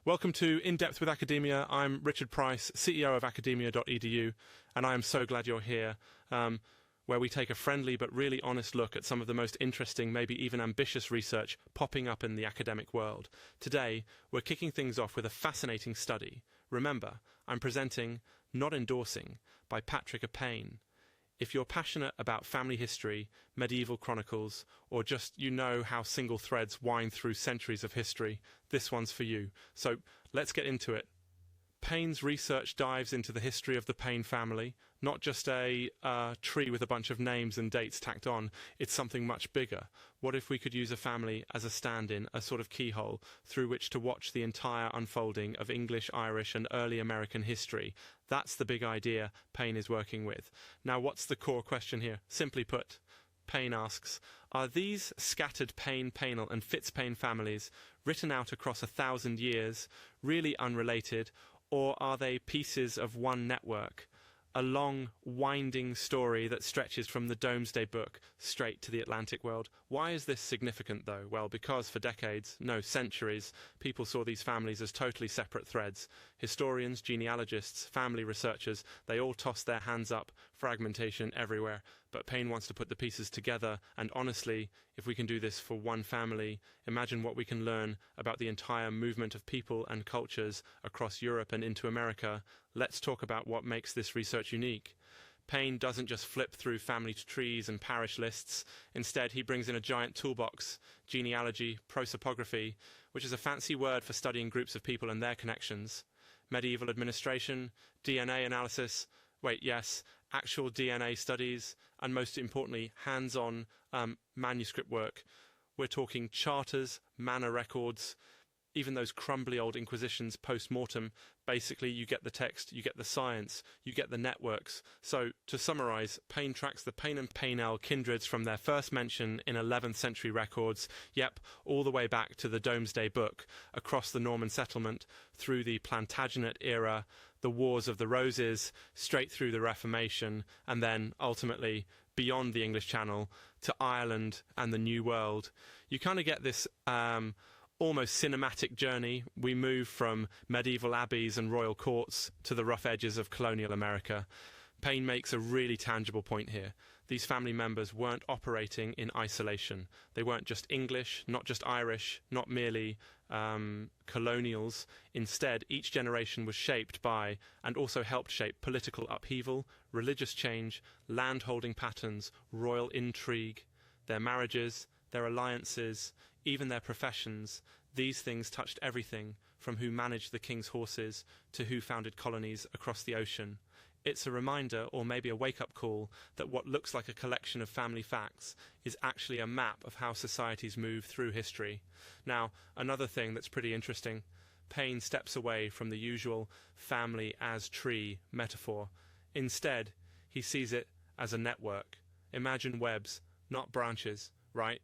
Welcome to In Depth with Academia. I'm Richard Price, CEO of Academia.edu, and I am so glad you're here, where we take a friendly but really honest look at some of the most interesting, maybe even ambitious research popping up in the academic world. Today, we're kicking things off with a fascinating study. Remember, I'm presenting, not endorsing, by Patrick Payne. If you're passionate about family history, medieval chronicles, or just you know how single threads wind through centuries of history, this one's for you. So let's get into it. Payne's research dives into the history of the Payne family, not just a tree with a bunch of names and dates tacked on. It's something much bigger. What if we could use a family as a stand-in, a sort of keyhole through which to watch the entire unfolding of English, Irish and early American history? That's the big idea Payne is working with. Now, what's the core question here? Simply put, Payne asks, are these scattered Payne, Paynell and Fitzpayne families written out across 1,000 years, really unrelated, or are they pieces of one network? A long, winding story that stretches from the Domesday book straight to the Atlantic world. Why is this significant, though? Well, because for decades, no, centuries, people saw these families as totally separate threads. Historians, genealogists, family researchers, they all tossed their hands up, fragmentation everywhere. But Payne wants to put the pieces together, and honestly, if we can do this for one family, imagine what we can learn about the entire movement of people and cultures across Europe and into America. Let's talk about what makes this research unique. Payne doesn't just flip through family trees and parish lists. Instead, he brings in a giant toolbox, genealogy, prosopography, which is a fancy word for studying groups of people and their connections, medieval administration, DNA analysis, actual DNA studies, and most importantly, hands-on manuscript work. We're talking charters, manor records, even those crumbly old inquisitions post-mortem. Basically, you get the text, you get the science, you get the networks. So, to summarize, Payne tracks the Payne and Paynell kindreds from their first mention in 11th century records, all the way back to the Domesday book, across the Norman settlement, through the Plantagenet era, the Wars of the Roses, straight through the Reformation, and then, ultimately, beyond the English Channel, to Ireland and the New World. You kind of get this almost cinematic journey. We move from medieval abbeys and royal courts to the rough edges of colonial America. Payne makes a really tangible point here. These family members weren't operating in isolation. They weren't just English, not just Irish, not merely colonials. Instead, each generation was shaped by and also helped shape political upheaval, religious change, land-holding patterns, royal intrigue, their marriages, their alliances, even their professions. These things touched everything from who managed the king's horses to who founded colonies across the ocean. It's a reminder, or maybe a wake-up call, that what looks like a collection of family facts is actually a map of how societies move through history. Now, another thing that's pretty interesting, Payne steps away from the usual family as tree metaphor. Instead, he sees it as a network. Imagine webs, not branches, right?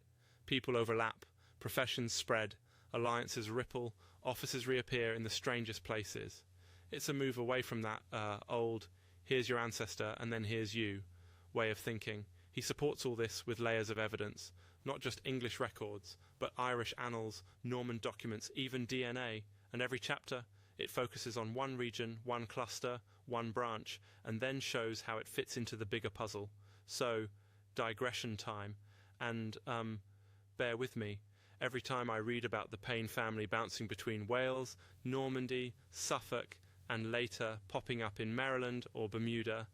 People overlap, professions spread, alliances ripple, offices reappear in the strangest places. It's a move away from that old, here's your ancestor and then here's you way of thinking. He supports all this with layers of evidence, not just English records, but Irish annals, Norman documents, even DNA. And every chapter, it focuses on one region, one cluster, one branch, and then shows how it fits into the bigger puzzle. So, digression time. And bear with me, every time I read about the Payne family bouncing between Wales, Normandy, Suffolk, and later popping up in Maryland or Bermuda,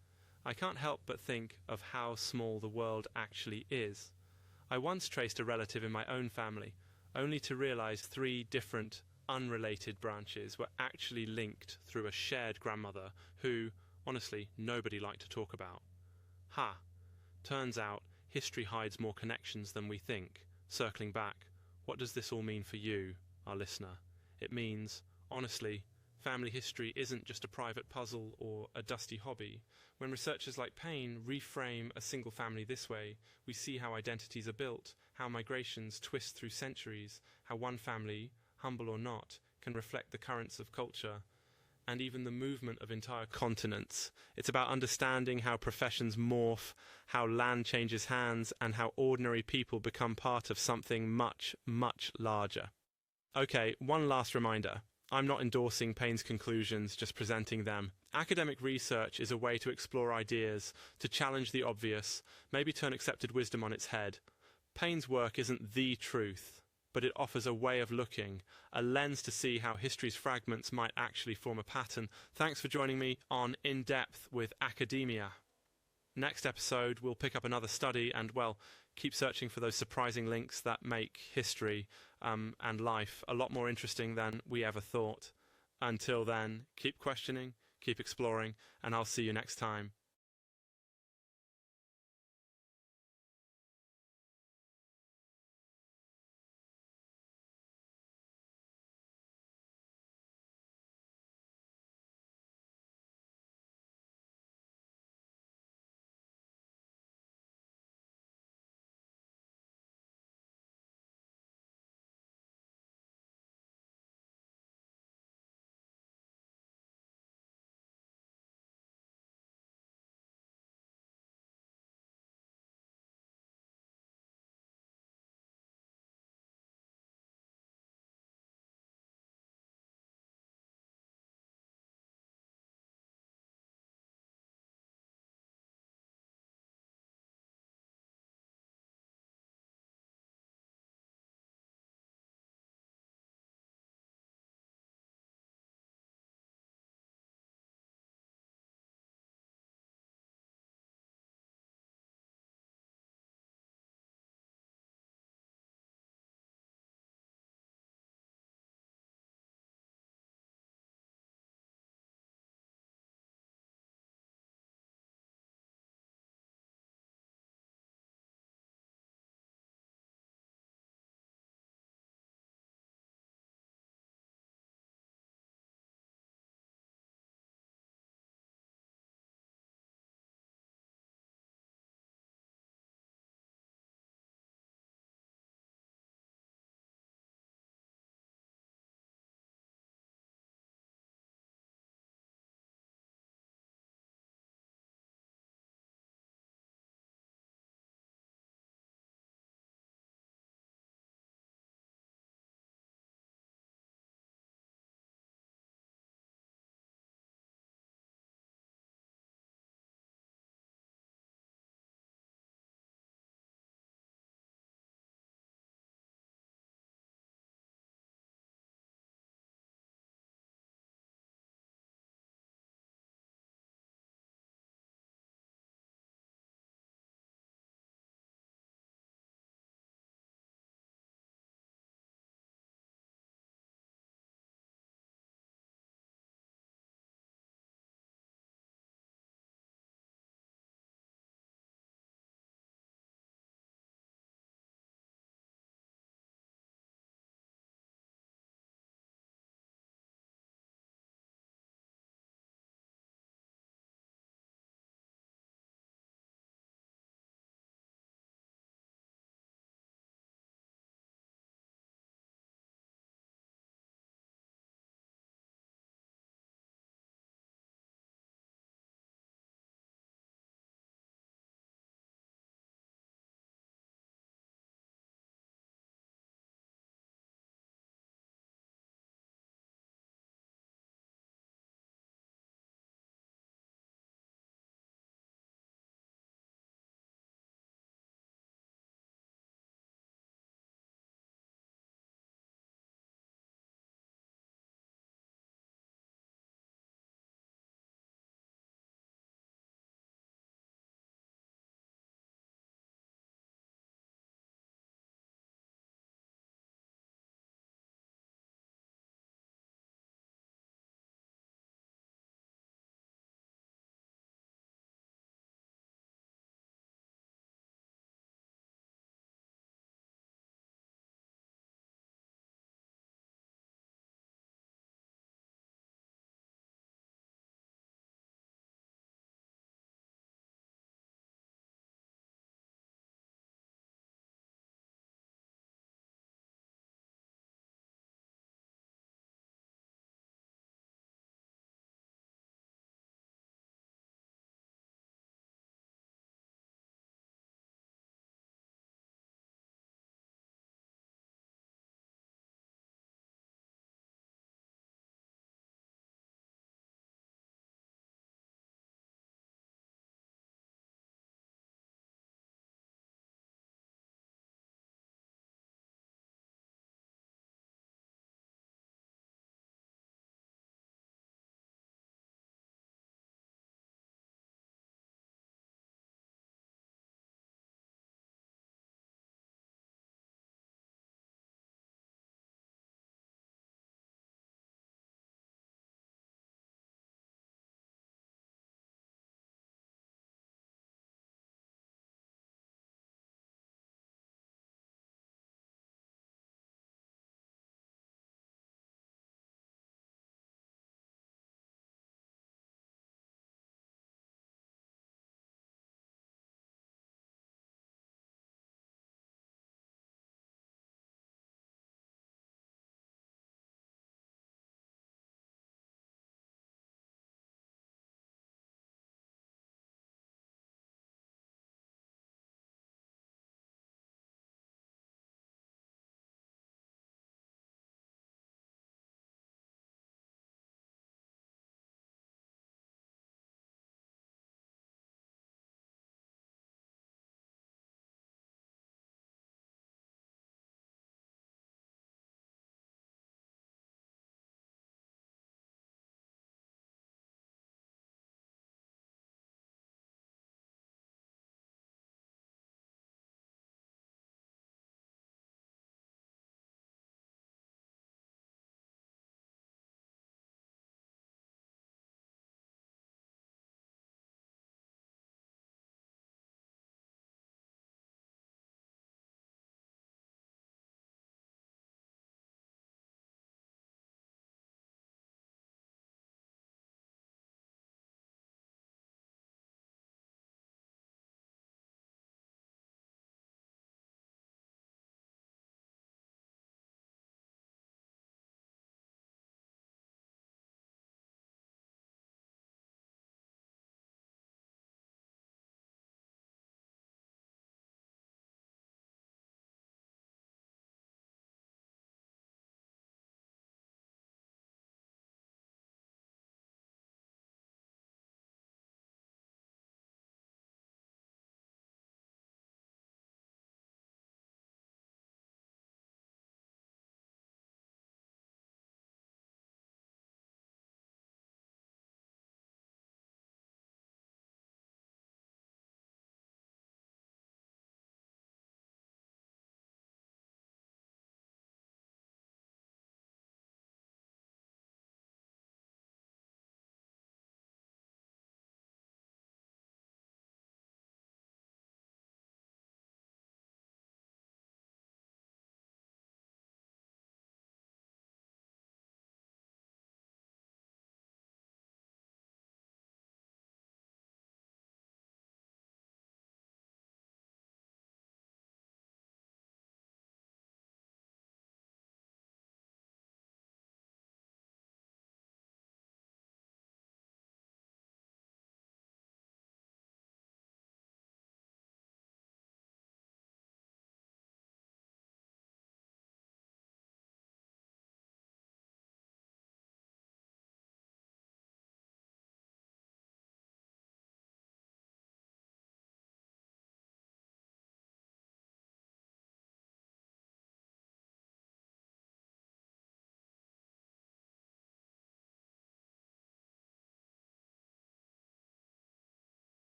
I can't help but think of how small the world actually is. I once traced a relative in my own family, only to realize 3 different, unrelated branches were actually linked through a shared grandmother who, honestly, nobody liked to talk about. Turns out history hides more connections than we think. Circling back, what does this all mean for you, our listener? It means, honestly, family history isn't just a private puzzle or a dusty hobby. When researchers like Payne reframe a single family this way, we see how identities are built, how migrations twist through centuries, how one family, humble or not, can reflect the currents of culture, and even the movement of entire continents. It's about understanding how professions morph, how land changes hands, and how ordinary people become part of something much, much larger. Okay, one last reminder. I'm not endorsing Payne's conclusions, just presenting them. Academic research is a way to explore ideas, to challenge the obvious, maybe turn accepted wisdom on its head. Payne's work isn't the truth, but it offers a way of looking, a lens to see how history's fragments might actually form a pattern. Thanks for joining me on In Depth with Academia. Next episode, we'll pick up another study and, well, keep searching for those surprising links that make history and life a lot more interesting than we ever thought. Until then, keep questioning, keep exploring, and I'll see you next time.